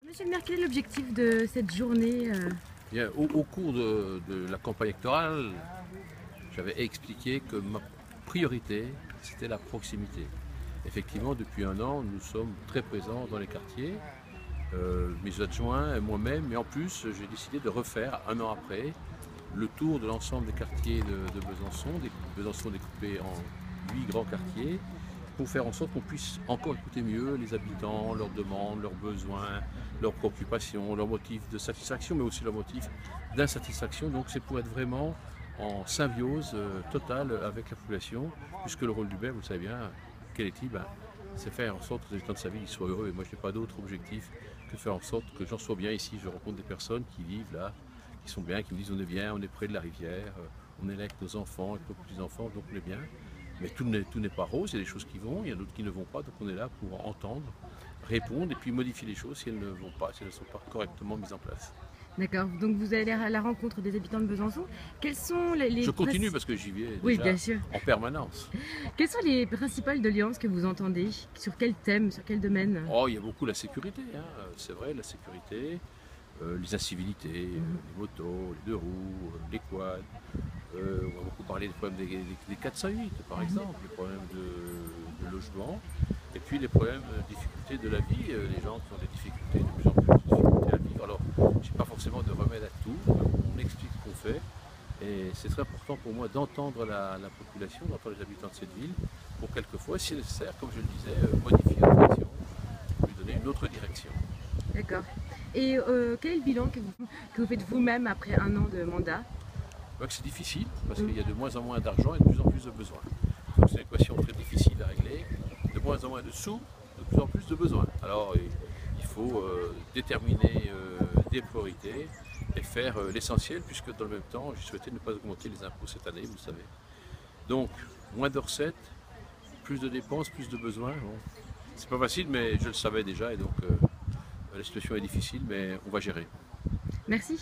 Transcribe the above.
Monsieur le maire, quel est l'objectif de cette journée Bien, au cours de la campagne électorale, j'avais expliqué que ma priorité, c'était la proximité. Effectivement, depuis un an, nous sommes très présents dans les quartiers, mes adjoints et moi-même, mais en plus, j'ai décidé de refaire, un an après, le tour de l'ensemble des quartiers de Besançon, Besançon découpé en 8 grands quartiers, pour faire en sorte qu'on puisse encore écouter mieux les habitants, leurs demandes, leurs besoins, leurs préoccupations, leurs motifs de satisfaction, mais aussi leurs motifs d'insatisfaction. Donc c'est pour être vraiment en symbiose totale avec la population, puisque le rôle du maire, vous le savez bien, quel est-il? C'est faire en sorte que les habitants de sa ville soient heureux. Et moi, je n'ai pas d'autre objectif que de faire en sorte que j'en sois bien ici. Je rencontre des personnes qui vivent là, qui sont bien, qui me disent on est bien, on est près de la rivière, on est là avec nos enfants, avec nos petits-enfants, donc on est bien. Mais tout n'est pas rose, il y a des choses qui vont, il y a d'autres qui ne vont pas, donc on est là pour entendre, répondre et puis modifier les choses si elles ne vont pas, si elles ne sont pas correctement mises en place. D'accord, donc vous allez à la rencontre des habitants de Besançon. Quels sont Je continue parce que j'y vais Oui, déjà bien sûr. en permanence. Quelles sont les principales doléances que vous entendez? Sur quel thème, sur quel domaine? Oh, il y a beaucoup la sécurité, hein. C'est vrai, la sécurité, les incivilités, les motos, les deux roues, les quads. On va beaucoup parler des problèmes des 408 par exemple, les problèmes de logement, et puis les problèmes de difficultés de la vie, les gens qui ont des difficultés, de plus en plus de difficultés à vivre. Alors, je n'ai pas forcément de remède à tout, on explique ce qu'on fait, et c'est très important pour moi d'entendre la population, d'entendre les habitants de cette ville, pour quelquefois, si nécessaire, comme je le disais, modifier la direction, lui donner une autre direction. D'accord. Et quel est le bilan que vous faites vous-même après un an de mandat? C'est difficile parce qu'il y a de moins en moins d'argent et de plus en plus de besoins. Donc c'est une équation très difficile à régler. De moins en moins de sous, de plus en plus de besoins. Alors il faut déterminer des priorités et faire l'essentiel, puisque dans le même temps, j'ai souhaité ne pas augmenter les impôts cette année, vous le savez. Donc moins de recettes, plus de dépenses, plus de besoins. Bon, c'est pas facile, mais je le savais déjà et donc la situation est difficile, mais on va gérer. Merci.